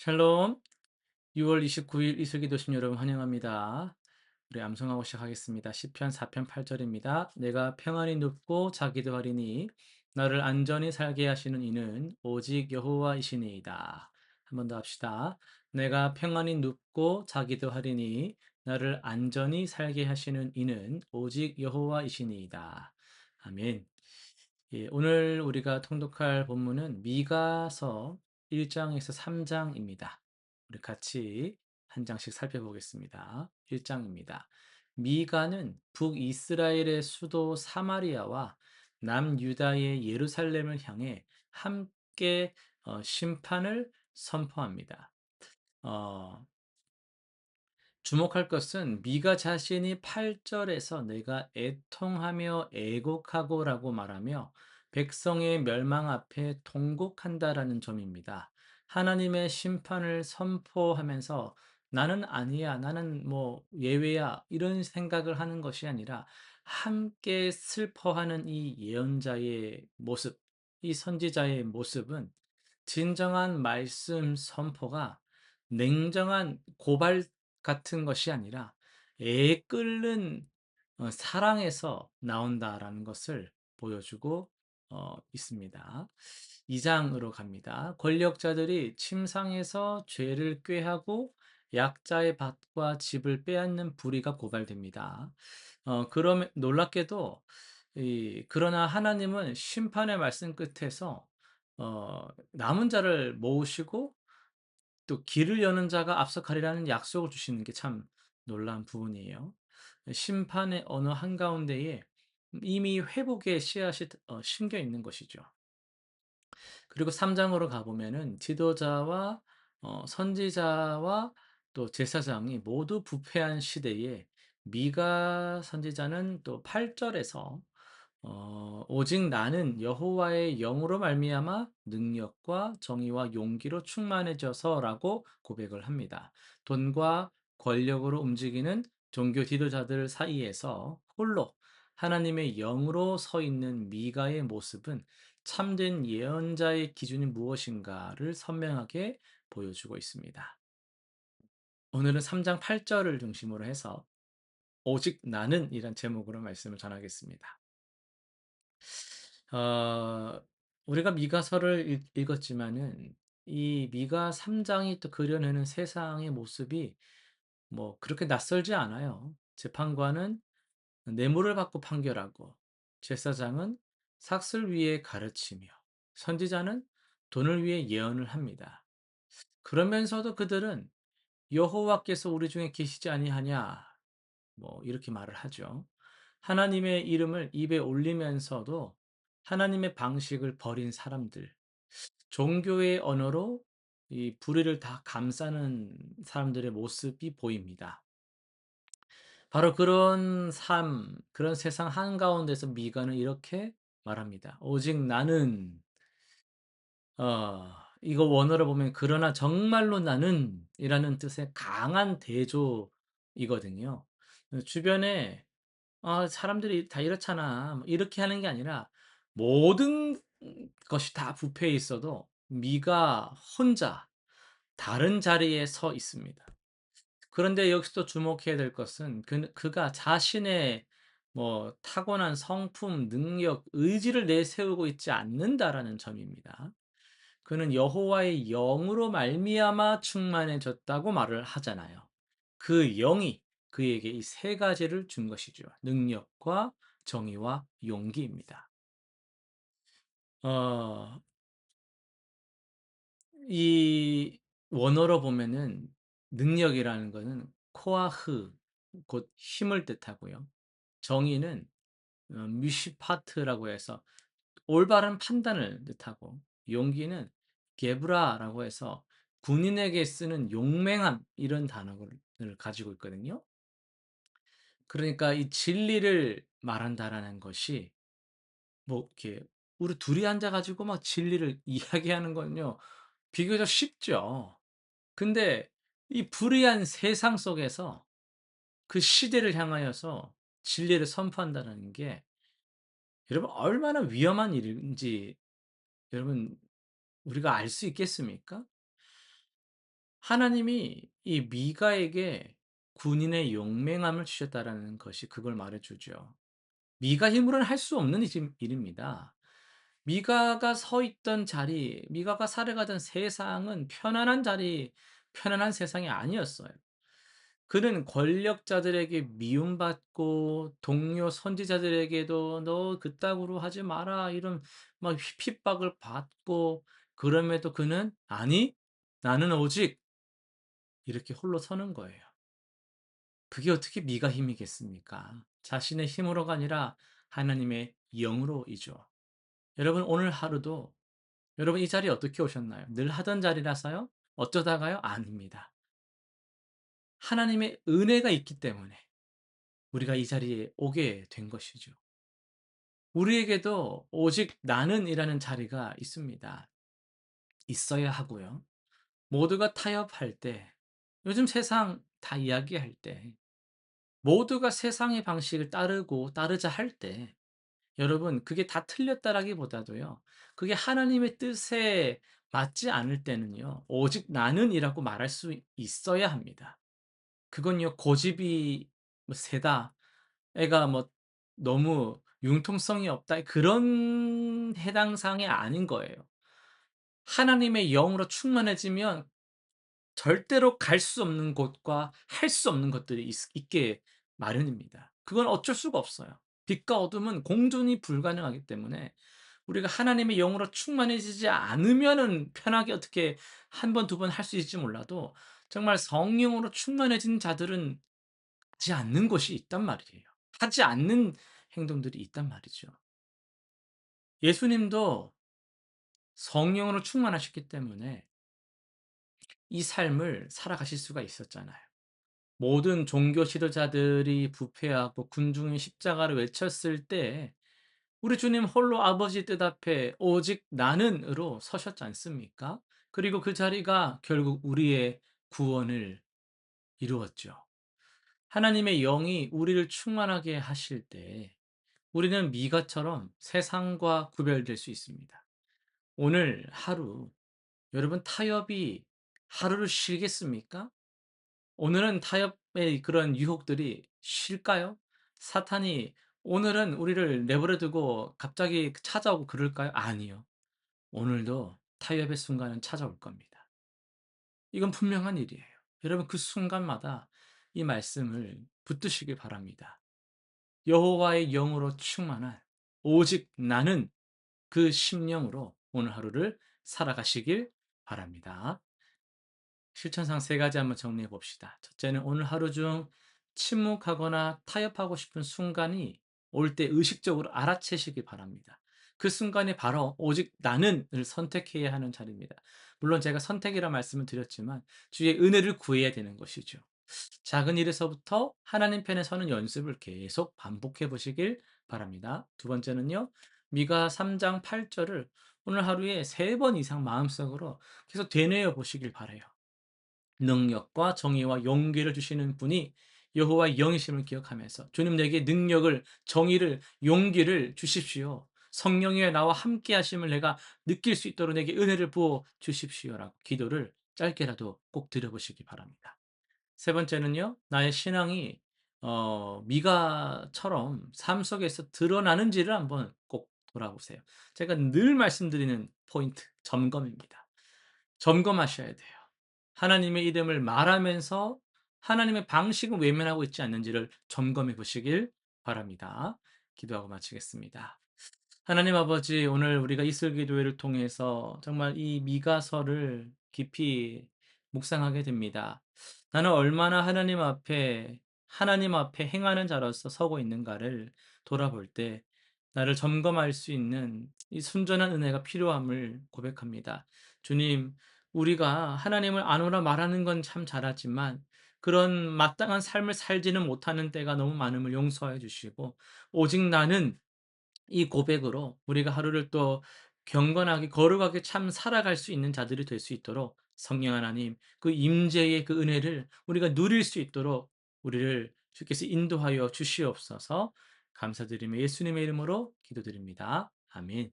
샬롬. 6월 29일 이슬기도신 여러분 환영합니다. 우리 암송하고 시작하겠습니다. 시편 4편 8절입니다. 내가 평안히 눕고 자기도 하리니 나를 안전히 살게 하시는 이는 오직 여호와이시니이다. 한 번 더 합시다. 내가 평안히 눕고 자기도 하리니 나를 안전히 살게 하시는 이는 오직 여호와이시니이다. 아멘. 예, 오늘 우리가 통독할 본문은 미가서 1장에서 3장입니다. 우리 같이 한 장씩 살펴보겠습니다. 1장입니다. 미가는 북이스라엘의 수도 사마리아와 남유다의 예루살렘을 향해 함께 심판을 선포합니다. 어, 주목할 것은 미가 자신이 8절에서 내가 애통하며 애곡하고라고 말하며 백성의 멸망 앞에 통곡한다라는 점입니다. 하나님의 심판을 선포하면서 나는 아니야, 나는 뭐 예외야, 이런 생각을 하는 것이 아니라 함께 슬퍼하는 이 예언자의 모습, 이 선지자의 모습은 진정한 말씀 선포가 냉정한 고발 같은 것이 아니라 애 끓는 사랑에서 나온다라는 것을 보여주고 있습니다. 2장으로 갑니다. 권력자들이 침상에서 죄를 꾀하고 약자의 밭과 집을 빼앗는 불의가 고발됩니다. 그럼 놀랍게도 그러나 하나님은 심판의 말씀 끝에서 남은 자를 모으시고 또 길을 여는 자가 앞서가리라는 약속을 주시는 게 참 놀라운 부분이에요. 심판의 어느 한가운데에 이미 회복의 씨앗이 심겨 있는 것이죠. 그리고 3장으로 가보면은 지도자와 선지자와 또 제사장이 모두 부패한 시대에 미가 선지자는 또 8절에서 오직 나는 여호와의 영으로 말미암아 능력과 정의와 용기로 충만해져서라고 고백을 합니다. 돈과 권력으로 움직이는 종교 지도자들 사이에서 홀로 하나님의 영으로 서 있는 미가의 모습은 참된 예언자의 기준이 무엇인가를 선명하게 보여주고 있습니다. 오늘은 3장 8절을 중심으로 해서 오직 나는 이란 제목으로 말씀을 전하겠습니다. 어, 우리가 미가서를 읽었지만은 이 미가 3장이 또 그려내는 세상의 모습이 뭐 그렇게 낯설지 않아요. 재판관은 뇌물을 받고 판결하고 제사장은 삭슬 위에 가르치며 선지자는 돈을 위해 예언을 합니다. 그러면서도 그들은 여호와께서 우리 중에 계시지 아니하냐 뭐 이렇게 말을 하죠. 하나님의 이름을 입에 올리면서도 하나님의 방식을 버린 사람들, 종교의 언어로 이 불의를 다 감싸는 사람들의 모습이 보입니다. 바로 그런 삶, 그런 세상 한가운데서 미가는 이렇게 말합니다. 오직 나는 이거 원어로 보면 그러나 정말로 나는 이라는 뜻의 강한 대조이거든요. 주변에 사람들이 다 이렇잖아. 뭐 이렇게 하는 게 아니라 모든 것이 다 부패해 있어도 미가 혼자 다른 자리에 서 있습니다. 그런데 여기서 또 주목해야 될 것은 그가 자신의 뭐 타고난 성품, 능력, 의지를 내세우고 있지 않는다라는 점입니다. 그는 여호와의 영으로 말미암아 충만해졌다고 말을 하잖아요. 그 영이 그에게 이 세 가지를 준 것이죠. 능력과 정의와 용기입니다. 어, 이 원어로 보면은 능력이라는 것은 코아흐, 곧 힘을 뜻하고요. 정의는 뮤시파트라고 해서 올바른 판단을 뜻하고, 용기는 게브라라고 해서 군인에게 쓰는 용맹함 이런 단어를 가지고 있거든요. 그러니까 이 진리를 말한다라는 것이 뭐 이렇게 우리 둘이 앉아 가지고 막 진리를 이야기하는 건요. 비교적 쉽죠. 근데 이 불의한 세상 속에서 그 시대를 향하여서 진리를 선포한다는 게 여러분 얼마나 위험한 일인지 여러분 우리가 알 수 있겠습니까? 하나님이 이 미가에게 군인의 용맹함을 주셨다라는 것이 그걸 말해 주죠. 미가 힘으로는 할 수 없는 일입니다. 미가가 서 있던 자리, 미가가 살아가던 세상은 편안한 세상이 아니었어요. 그는 권력자들에게 미움받고 동료 선지자들에게도 "너 그따구로 하지 마라." 이런 막 핍박을 받고, 그럼에도 그는 "아니, 나는 오직" 이렇게 홀로 서는 거예요. 그게 어떻게 미가 힘이겠습니까? 자신의 힘으로가 아니라 하나님의 영으로이죠. 여러분, 오늘 하루도 여러분 이 자리에 어떻게 오셨나요? 늘 하던 자리라서요? 어쩌다가요? 아닙니다. 하나님의 은혜가 있기 때문에 우리가 이 자리에 오게 된 것이죠. 우리에게도 오직 나는이라는 자리가 있습니다. 있어야 하고요. 모두가 타협할 때, 요즘 세상 다 이야기할 때, 모두가 세상의 방식을 따르자 할 때, 여러분 그게 다 틀렸다라기보다도요, 그게 하나님의 뜻에 맞지 않을 때는요, 오직 나는이라고 말할 수 있어야 합니다. 그건요, 고집이 뭐 세다, 애가 뭐 너무 융통성이 없다, 그런 해당 사항이 아닌 거예요. 하나님의 영으로 충만해지면 절대로 갈 수 없는 곳과 할 수 없는 것들이 있게 마련입니다. 그건 어쩔 수가 없어요. 빛과 어둠은 공존이 불가능하기 때문에 우리가 하나님의 영으로 충만해지지 않으면은 편하게 어떻게 한 번 두 번 할 수 있을지 몰라도, 정말 성령으로 충만해진 자들은 하지 않는 것이 있단 말이에요. 하지 않는 행동들이 있단 말이죠. 예수님도 성령으로 충만하셨기 때문에 이 삶을 살아가실 수가 있었잖아요. 모든 종교 지도자들이 부패하고 군중이 십자가를 외쳤을 때 우리 주님 홀로 아버지 뜻 앞에 오직 나는으로 서셨지 않습니까? 그리고 그 자리가 결국 우리의 구원을 이루었죠. 하나님의 영이 우리를 충만하게 하실 때 우리는 미가처럼 세상과 구별될 수 있습니다. 오늘 하루 여러분, 타협이 하루를 쉬겠습니까? 오늘은 타협의 그런 유혹들이 쉴까요? 사탄이 오늘은 우리를 내버려 두고 갑자기 찾아오고 그럴까요? 아니요. 오늘도 타협의 순간은 찾아올 겁니다. 이건 분명한 일이에요. 여러분, 그 순간마다 이 말씀을 붙드시길 바랍니다. 여호와의 영으로 충만한 오직 나는, 그 심령으로 오늘 하루를 살아가시길 바랍니다. 실천상 세 가지 한번 정리해 봅시다. 첫째는 오늘 하루 중 침묵하거나 타협하고 싶은 순간이 올 때 의식적으로 알아채시기 바랍니다. 그 순간이 바로 오직 나는을 선택해야 하는 자리입니다. 물론 제가 선택이라 말씀을 드렸지만 주의 은혜를 구해야 되는 것이죠. 작은 일에서부터 하나님 편에 서는 연습을 계속 반복해 보시길 바랍니다. 두 번째는요, 미가 3장 8절을 오늘 하루에 3번 이상 마음속으로 계속 되뇌어 보시길 바라요. 능력과 정의와 용기를 주시는 분이 여호와의 영이심을 기억하면서 주님, 내게 능력을, 정의를, 용기를 주십시오. 성령이여 나와 함께 하심을 내가 느낄 수 있도록 내게 은혜를 부어 주십시오라고 기도를 짧게라도 꼭 드려보시기 바랍니다. 세 번째는요, 나의 신앙이 미가처럼 삶 속에서 드러나는지를 한번 꼭 돌아보세요. 제가 늘 말씀드리는 포인트, 점검입니다. 점검하셔야 돼요. 하나님의 이름을 말하면서 하나님의 방식을 외면하고 있지 않는지를 점검해 보시길 바랍니다. 기도하고 마치겠습니다. 하나님 아버지, 오늘 우리가 이슬기도회를 통해서 정말 이 미가서를 깊이 묵상하게 됩니다. 나는 얼마나 하나님 앞에 행하는 자로서 서고 있는가를 돌아볼 때 나를 점검할 수 있는 이 순전한 은혜가 필요함을 고백합니다. 주님, 우리가 하나님을 아노라 말하는 건 참 잘하지만 그런 마땅한 삶을 살지는 못하는 때가 너무 많음을 용서해 주시고, 오직 나는 이 고백으로 우리가 하루를 또 경건하게 거룩하게 참 살아갈 수 있는 자들이 될 수 있도록 성령 하나님, 그 임재의 그 은혜를 우리가 누릴 수 있도록 우리를 주께서 인도하여 주시옵소서. 감사드리며 예수님의 이름으로 기도드립니다. 아멘.